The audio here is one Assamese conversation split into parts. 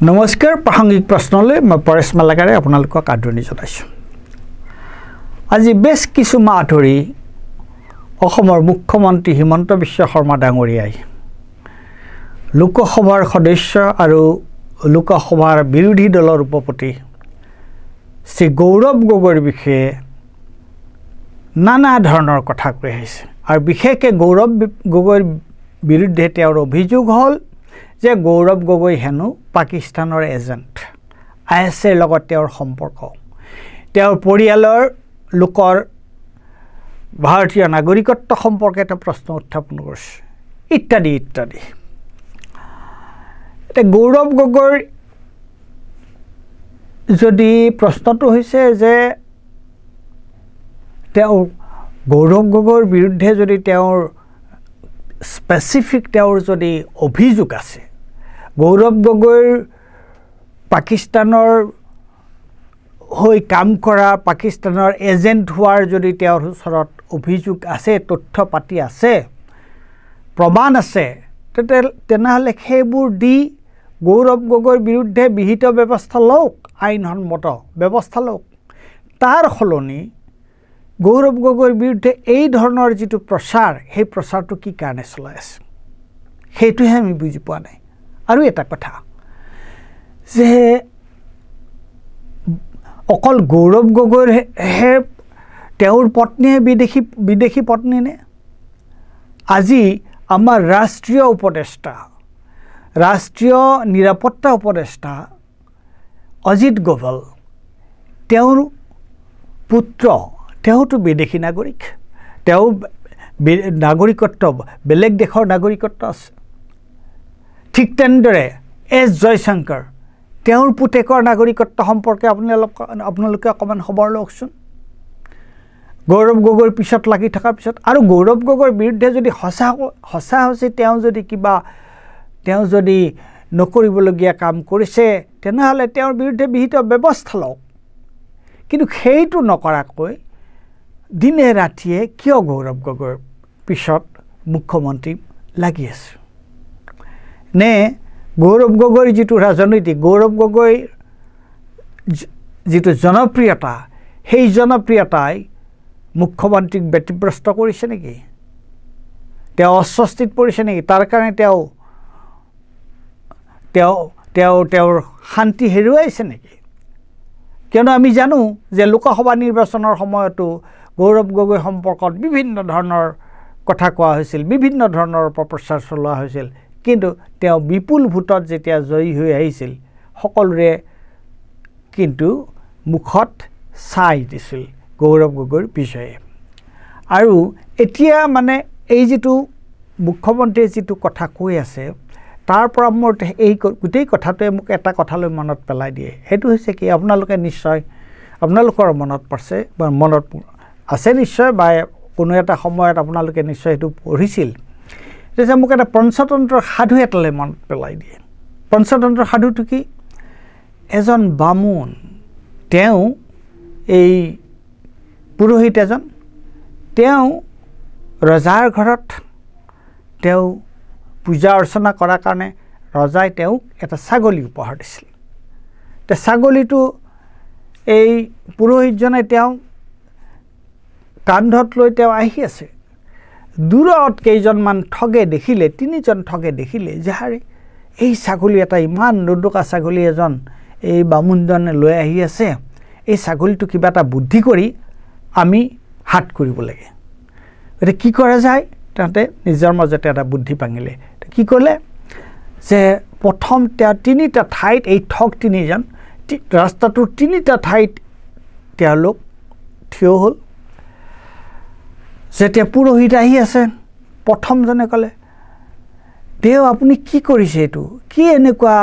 नमस्कार प्रासंगिक प्रश्नले मैं परेश मालाकारे आपनालोকক आदৰণি জনাইছো। আজি বেশ কিছু মাহ ধৰি অসমৰ মুখ্যমন্ত্ৰী হিমন্ত বিশ্ব শৰ্মা ডাঙৰীয়াই লোকসভাৰ সদস্য আৰু লোকসভাৰ বিৰোধী দলৰ উপপতি শ্ৰী গৌৰৱ গগৈৰ বিষয়ে নানা ধৰণৰ কথা কৈ আহিছে আৰু বিশেষকৈ গৌৰৱ গগৈৰ বিৰুদ্ধে তেওঁৰ অভিযোগ হ'ল যে গৌৰৱ গগৈ হেনো পাকিস্তানৰ এজেন্ট আইএছএৰ লগত তেওঁৰ সম্পৰ্ক তেওঁৰ পৰিয়ালৰ লোকৰ ভাৰতীয় নাগৰিকত্ব সম্পৰ্কে এটা প্ৰশ্ন উত্থাপন কৰিছে ইত্যাদি ইত্যাদি। এটা গৌৰৱ গগৈৰ যদি প্ৰশ্নটো হৈছে যে তেওঁ গৌৰৱ গগৈৰ বিৰুদ্ধে যদি তেওঁৰ স্পেসিফিক তেওঁৰ যদি অভিযোগ আছে গৌৰৱ গগৈৰ পাকিস্তানৰ হৈ কাম কৰা পাকিস্তানৰ এজেন্ট হোৱাৰ যদি তেওঁৰ ওচৰত অভিযোগ আছে তথ্য পাতি আছে প্ৰমাণ আছে তেনেহলে সেইবোৰ দি গৌৰৱ গগৈৰ বিৰুদ্ধে বিহিত ব্যৱস্থা লওক আইনসন্মত ব্যৱস্থা লওক তাৰ সলনি গৌৰৱ গগৈৰ বিৰুদ্ধে এই ধৰণৰ যেটো প্ৰচাৰ সেই প্ৰচাৰটো কি কাৰণে চলাই আছে সেইটোহে আমি বুজি পোৱা নাই। আৰু এটা কথা যে অকল গৌৰৱ গগৈৰ হে তেওঁৰ পত্নীয়ে বিদেশী পত্নী নে আজি আমাৰ ৰাষ্ট্ৰীয় উপদেষ্টা ৰাষ্ট্ৰীয় নিৰাপত্তা উপদেষ্টা অজিত গোভাল তেওঁৰ পুত্ৰ তেওঁটো বিদেশী নাগৰিক তেওঁ নাগৰিকত্ব বেলেগ দেশৰ নাগৰিকত্ব আছে ঠিক তেনেদৰে এছ জয়শংকৰ তেওঁৰ পুতেকৰ নাগৰিকত্ব সম্পৰ্কে আপোনালোকে অকমান খবৰ লওকচোন গৌৰৱ গগৈৰ পিছত লাগি থকাৰ পিছত আৰু গৌৰৱ গগৈৰ বিৰুদ্ধে যদি সঁচা তেওঁ যদি নকৰিবলগীয়া কাম কৰিছে তেনেহলে তেওঁৰ বিৰুদ্ধে বিহিত ব্যৱস্থা লওক কিন্তু সেইটো নকৰাকৈ দিনে ৰাতিয়ে কিয় গৌৰৱ গগৈৰ পিছত মুখ্যমন্ত্ৰী লাগি আছে নে গৌৰৱ গগৈৰ যেটো ৰাজনৈতিক গৌৰৱ গগৈৰ যেটো জনপ্ৰিয়তা সেই জনপ্ৰিয়তাই মুখ্যমন্ত্ৰীক ব্যতিব্যস্ত কৰিছে নেকি তেওঁ অস্বস্তিত পৰিছে নেকি তাৰ কাৰণে তেওঁৰ শান্তি হেৰুৱাইছে নেকি কিয়নো আমি জানো যে লোকসভা নিৰ্বাচনৰ সময়তো গৌৰৱ গগৈ সম্পৰ্কত বিভিন্ন ধৰণৰ কথা কোৱা হৈছিল বিভিন্ন ধৰণৰ প্ৰচাৰ চলোৱা হৈছিল কিন্তু তেওঁ বিপুল ভোটত যেতিয়া জয়ী হৈ আহিছিল সকলোৰে কিন্তু মুখত ছাই দিছিল গৌৰৱ গগৈৰ বিষয়ে আৰু এতিয়া মানে এই যেটো মুখ্যমন্ত্ৰীয়ে যেটো কথা কৈ আছে তাৰ পৰা মোৰ এই গোটেই কথাটোৱে মোক এটা কথালৈ মনত পেলাই দিয়ে সেইটো হৈছে কি আপোনালোকে নিশ্চয় আপোনালোকৰ মনত পৰছে বা মনত আছে নিশ্চয় বা কোনো এটা সময়ত আপোনালোকে নিশ্চয় এটো পঢ়িছিল যে মোক এটা পঞ্চতন্ত্ৰৰ সাধু এটালৈ মনত পেলাই দিয়ে পঞ্চতন্ত্ৰৰ সাধুটো কি এজন বামুণ তেওঁ এই পুৰোহিত এজন তেওঁ ৰজাৰ ঘৰত তেওঁ পূজা অৰ্চনা কৰাৰ কাৰণে ৰজাই তেওঁক এটা ছাগলী উপহাৰ দিছিল তে ছাগলীটো এই পুৰোহিতজনে তেওঁ কান্ধত লৈ তেওঁ আহি আছে দূৰত কেইজনমান ঠগে দেখিলে তিনিজন ঠগে দেখিলে যে হাৰে এই ছাগলী এটা ইমান নদকা ছাগলী এজন এই বামুণজনে লৈ আহি আছে এই ছাগলীটো কিবা এটা বুদ্ধি কৰি আমি হাত কৰিব লাগে এটা কি কৰা যায় তাতে নিজৰ মাজতে এটা বুদ্ধি পাঙিলে কি ক'লে যে প্ৰথম তিনিটা ঠাইত এই ঠগ তিনিজন ৰাস্তাটোৰ তিনিটা ঠাইত তেওঁলোক থিয় হ'ল যেতিয়া পুৰোহিত আহি আছে প্ৰথমজনে ক'লে দেও আপুনি কি কৰিছে এটো কি এনেকুৱা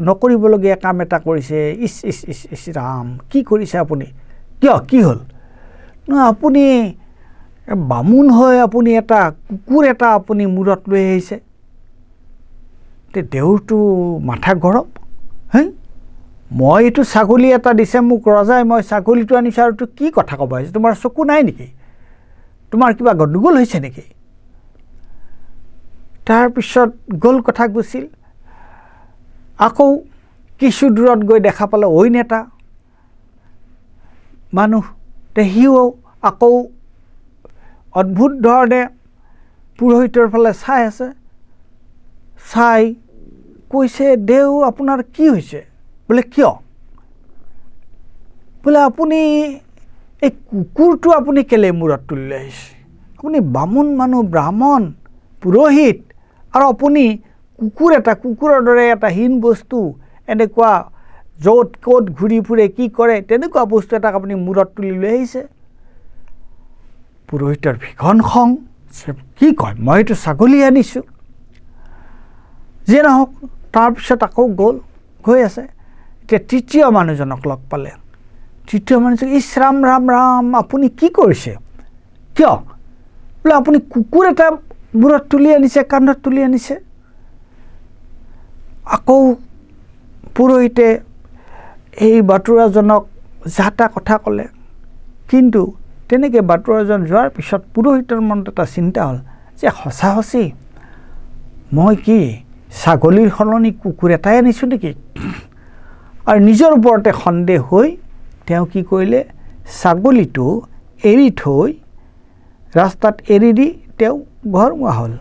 নকৰিবলগীয়া কাম এটা কৰিছে ইস ৰাম কি কৰিছে আপুনি কিয় কি হ'ল ন আপুনি বামুণ হয় আপুনি এটা কুকুৰ এটা আপুনি মূৰত লৈ আহিছে তে দেউৰটো মাথা গৰম হে মই এটো ছাগলী এটা দিছে মোক ৰজাই মই ছাগলীটো আনিছো আৰু কি কথা ক'ব আহিছে তোমাৰ চকু নাই নেকি তোমাৰ কিবা গণ্ডগোল হৈছে নেকি তাৰ পিছত গল কথা গুছিল আকৌ কিছু দূৰত গৈ দেখা পালে অইন এটা মানুহ সিও আকৌ অদ্ভুত ধৰণে পুৰোহিতৰ ফালে চাই আছে চাই কৈছে দেউ আপোনাৰ কি হৈছে বোলে কিয় বোলে আপুনি এই কুকুৰটো আপুনি কেলে মূৰত তুলি লৈ আহিছে আপুনি বামুণ মানুহ ব্ৰাহ্মণ পুৰোহিত আৰু আপুনি কুকুৰৰ দৰে এটা হীন বস্তু এনেকুৱা য'ত ক'ত ঘূৰি ফুৰে কি কৰে তেনেকুৱা বস্তু এটাক আপুনি মূৰত তুলি লৈ আহিছে পুৰোহিতৰ ভীষণ খং কি কয় মইতো ছাগলী আনিছোঁ যিয়ে নহওক তাৰপিছত আকৌ গৈ আছে এতিয়া তৃতীয় মানুহজনক লগ পালে তৃতীয় মানুহজন ইছ ৰাম ৰাম ৰাম আপুনি কি কৰিছে কিয় বোলে আপুনি কুকুৰ এটা মূৰত তুলি আনিছে কান্ধত তুলি আনিছে আকৌ পুৰোহিতে এই বাটুৰাজনক যাতা কথা ক'লে কিন্তু তেনেকৈ বাটুৰাজন যোৱাৰ পিছত পুৰোহিতৰ মনত এটা চিন্তা হ'ল যে সঁচি মই কি ছাগলীৰ সলনি কুকুৰ এটাই আনিছোঁ নেকি আৰু নিজৰ ওপৰতে সন্দেহ হৈ তেওঁ কি কৰিলে ছাগলীটো এৰি থৈ ৰাস্তাত এৰি দি তেওঁ ঘৰমুৱা হ'ল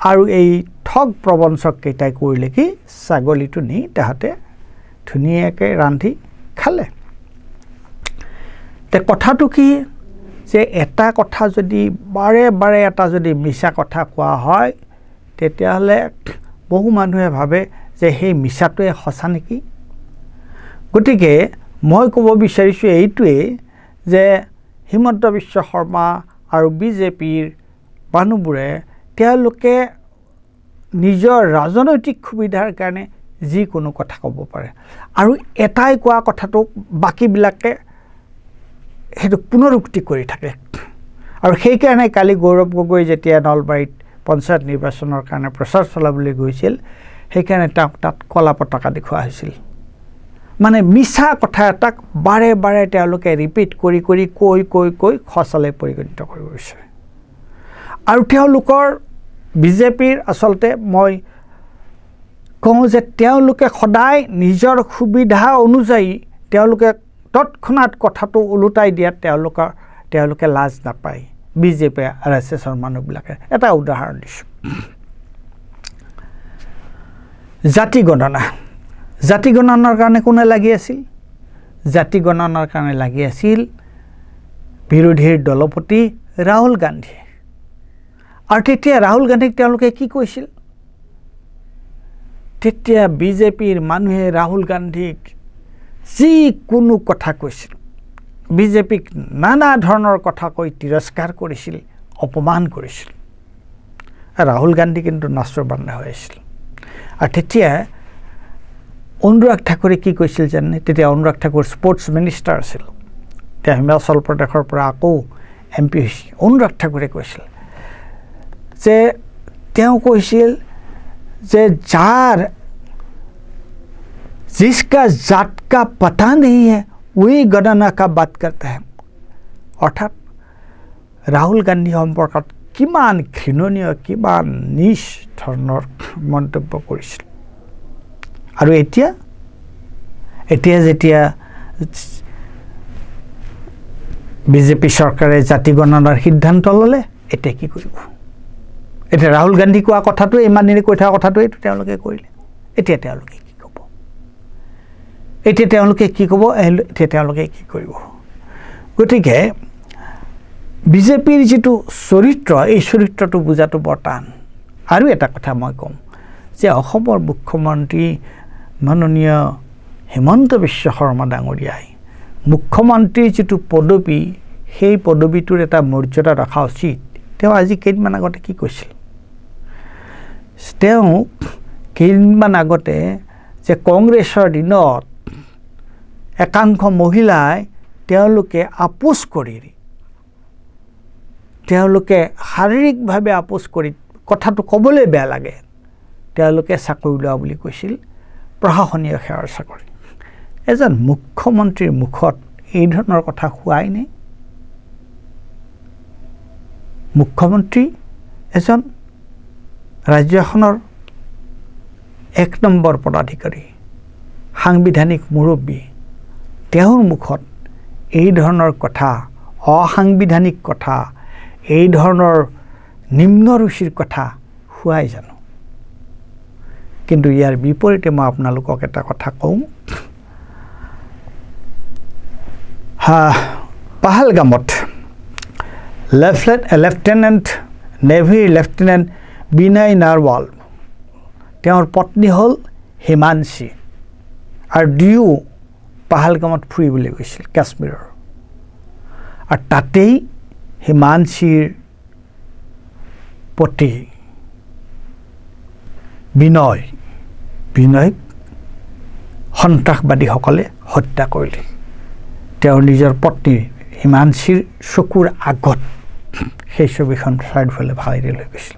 আৰু এই ঠগ প্ৰবঞ্চককেইটাই কৰিলে কি ছাগলীটো নি তাহাঁতে ধুনীয়াকৈ ৰান্ধি খালে তে কথাটো কি যে এটা কথা যদি বাৰে বাৰে এটা যদি মিছা কথা কোৱা হয় তেতিয়াহ'লে বহু মানুহে ভাবে যে সেই মিছাটোৱে সঁচা নেকি গতিকে মই ক'ব বিচাৰিছোঁ এইটোৱে যে হিমন্ত বিশ্ব শৰ্মা আৰু বিজেপিৰ মানুহবোৰে তেওঁলোকে নিজৰ ৰাজনৈতিক সুবিধাৰ কাৰণে যিকোনো কথা ক'ব পাৰে আৰু এটাই কোৱা কথাটো বাকীবিলাকে সেইটো পুনৰুক্তি কৰি থাকে আৰু সেইকাৰণে কালি গৌৰৱ গগৈ যেতিয়া নলবাৰীত পঞ্চায়ত নিৰ্বাচনৰ কাৰণে প্ৰচাৰ চলাবলৈ গৈছিল সেইকাৰণে তেওঁক তাত কলা পতাকা দেখুওৱা হৈছিল মানে মিছা কথা এটাক বাৰে বাৰে তেওঁলোকে ৰিপিট কৰি কৰি কৈ সঁচালৈ পৰিগণিত কৰি গৈছে আৰু তেওঁলোকৰ বিজেপিৰ আচলতে মই কওঁ যে তেওঁলোকে সদায় নিজৰ সুবিধা অনুযায়ী তেওঁলোকে তৎক্ষণাৎ কথাটো ওলোটাই দিয়াত তেওঁলোকে লাজ নাপায় বিজেপি RSSৰ মানুহবিলাকে এটা উদাহৰণ দিছোঁ জাতি গণনাৰ কাৰণে কোনে লাগি আছিল জাতি গণনাৰ কাৰণে লাগি আছিল বিৰোধীৰ দলপতি ৰাহুল গান্ধী আৰু তেতিয়া ৰাহুল গান্ধীক তেওঁলোকে কি কৈছিল তেতিয়া বিজেপিৰ মানুহে ৰাহুল গান্ধীক যিকোনো কথা কৈছিল বিজেপিক নানা ধৰণৰ কথা কৈ তিৰস্কাৰ কৰিছিল অপমান কৰিছিল ৰাহুল গান্ধী কিন্তু নাচৰবান্দা হৈ আছিল আৰু তেতিয়া অনুৰাগ ঠাকুৰে কি কৈছিল জানে তেতিয়া অনুৰাগ ঠাকুৰ স্পৰ্টছ মিনিষ্টাৰ আছিল তেওঁ হিমাচল প্ৰদেশৰ পৰা আকৌ MP হৈছিল অনুৰাগ ঠাকুৰে কৈছিল যে তেওঁ কৈছিল যে जिसका जात का पता नहीं है वही गणना का बात करता है अर्थात राहुल गांधी সম্পৰ্কত কিমান ঘৃণনীয় কিমান নিচ ধৰণৰ মন্তব্য কৰিছিল আৰু এতিয়া যেতিয়া বিজেপি চৰকাৰে জাতি গণনাৰ সিদ্ধান্ত ল'লে এতিয়া কি কৰিব এতিয়া ৰাহুল গান্ধী কোৱা কথাটো ইমান দিনে কৈ থকা কথাটো এইটো তেওঁলোকে কৰিলে এতিয়া তেওঁলোকে কি কৰিব গতিকে বিজেপিৰ যিটো চৰিত্ৰ এই চৰিত্ৰটো বুজাটো বৰ টান আৰু এটা কথা মই ক'ম যে অসমৰ মুখ্যমন্ত্ৰী মাননীয় হিমন্ত বিশ্ব শৰ্মা ডাঙৰীয়াই মুখ্যমন্ত্ৰীৰ যিটো পদবী সেই পদবীটোৰ এটা মৰ্যাদা ৰখা উচিত তেওঁ আজি কেইদিনমান আগতে কি কৈছিল তেওঁ কেইদিনমান আগতে যে কংগ্ৰেছৰ দিনত একাংশ মহিলাই তেওঁলোকে আপোচ কৰি তেওঁলোকে শাৰীৰিকভাৱে আপোচ কৰি কথাটো ক'বলৈ বেয়া লাগে তেওঁলোকে চাকৰি লোৱা বুলি কৈছিল প্ৰশাসনীয় সেৱাৰ চাকৰি এজন মুখ্যমন্ত্ৰীৰ মুখত এই ধৰণৰ কথা শুৱাই নে মুখ্যমন্ত্ৰী এজন ৰাজ্যখনৰ 1 নম্বৰ পদাধিকাৰী সাংবিধানিক মুৰব্বী তেওঁৰ মুখত এই ধৰণৰ কথা অসাংবিধানিক কথা এই ধৰণৰ নিম্ন ৰুচিৰ কথা শুৱাই জানো কিন্তু ইয়াৰ বিপৰীতে মই আপোনালোকক এটা কথা কওঁ পাহালগামত লেফটেনেণ্ট নেভি লেফটেনেণ্ট বিনয় নাৰৱাল তেওঁৰ পত্নী হ'ল হিমাংশী আৰু দুয়ো পাহালগামত ফুৰিবলৈ গৈছিল কাশ্মীৰৰ আৰু তাতেই হিমাংশীৰ পতি বিনয়ক সন্ত্ৰাসবাদীসকলে হত্যা কৰিলে তেওঁৰ নিজৰ পত্নী হিমাংশীৰ চকুৰ আগত সেই ছবিখন চাৰিওফালে ভাইৰেল হৈ গৈছিল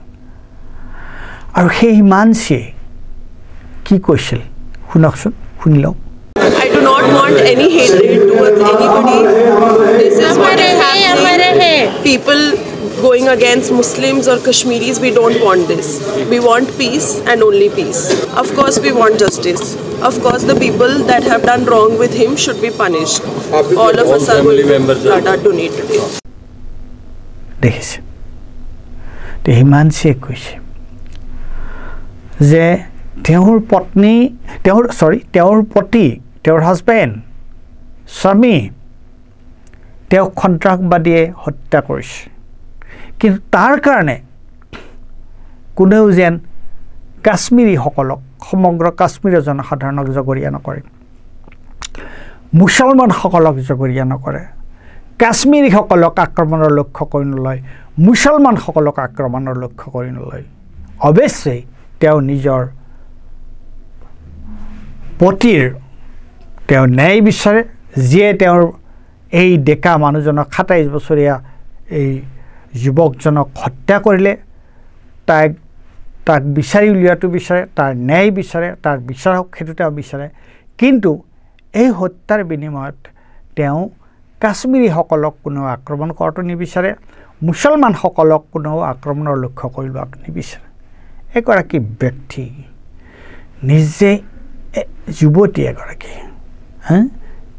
আৰু সেই হিমাংশীয়ে কি কৈছিল শুনকচোন শুনি লওক I do not want any hatred towards anybody. This is what is happening. People going against Muslims or Kashmiris, we don't want this. We want peace and only peace. Of course, we want justice. Of course, the people that have done wrong with him should be punished. All of us are going to blood donate today. দেখিছে তে হিমাংশীয়ে কৈছে যে তেওঁৰ পত্নী তেওঁৰ পতি তেওঁৰ হাজবেণ্ড স্বামী তেওঁক সন্ত্ৰাসবাদীয়ে হত্যা কৰিছে কিন্তু তাৰ কাৰণে কোনেও যেন কাশ্মীৰীসকলক সমগ্ৰ কাশ্মীৰৰ জনসাধাৰণক জগৰীয়া নকৰে মুছলমানসকলক জগৰীয়া নকৰে কাশ্মীৰীসকলক আক্ৰমণৰ লক্ষ্য কৰি নলয় মুছলমানসকলক আক্ৰমণৰ লক্ষ্য কৰি নলয় অৱশ্যেই তেওঁ নিজৰ পতিৰ তেওঁ ন্যায় বিচাৰে যিয়ে তেওঁৰ এই ডেকা মানুহজনক ২৭ বছৰীয়া এই যুৱকজনক হত্যা কৰিলে তাক বিচাৰি উলিওৱাটো বিচাৰে তাৰ ন্যায় বিচাৰে তাৰ বিচাৰক সেইটো তেওঁ বিচাৰে কিন্তু এই হত্যাৰ বিনিময়ত তেওঁ কাশ্মীৰীসকলক কোনেও আক্ৰমণ কৰাটো নিবিচাৰে মুছলমানসকলক কোনেও আক্ৰমণৰ লক্ষ্য কৰি লোৱাটো নিবিচাৰে এগৰাকী ব্যক্তি নিজে যুৱতী এগৰাকী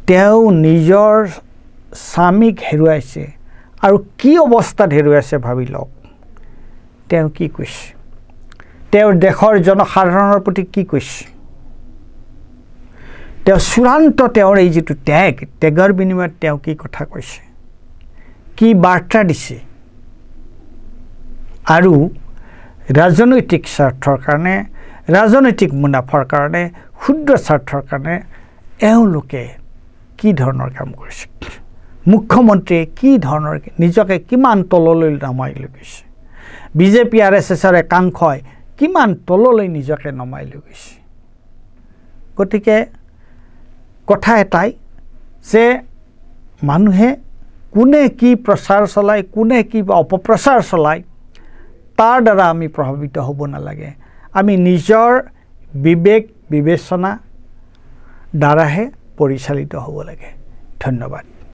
তেওঁ নিজৰ স্বামীক হেৰুৱাইছে আৰু কি অৱস্থাত হেৰুৱাইছে ভাবি লওক তেওঁ কি কৈছে তেওঁৰ দেশৰ জনসাধাৰণৰ প্ৰতি কি কৈছে তেওঁ চূড়ান্ত তেওঁৰ এই যিটো ত্যাগৰ বিনিময়ত তেওঁ কি কথা কৈছে কি বাৰ্তা দিছে আৰু ৰাজনৈতিক স্বাৰ্থৰ কাৰণে ৰাজনৈতিক মুনাফাৰ কাৰণে ক্ষুদ্ৰ স্বাৰ্থৰ কাৰণে এওঁলোকে কি ধৰণৰ কাম কৰিছে মুখ্যমন্ত্ৰীয়ে কি ধৰণৰ নিজকে কিমান তললৈ নমাই লৈ গৈছে বিজেপি RSSৰ একাংশই কিমান তললৈ নিজকে নমাই লৈ গৈছে গতিকে কথা এটাই যে মানুহে কোনে কি প্ৰচাৰ চলায় কোনে কি অপপ্ৰচাৰ চলায় তাৰ দ্বাৰা আমি প্ৰভাৱিত হ'ব নালাগে আমি নিজৰ বিবেক বিবেচনা দ্বাৰাহে পৰিচালিত হ'ব লাগে ধন্যবাদ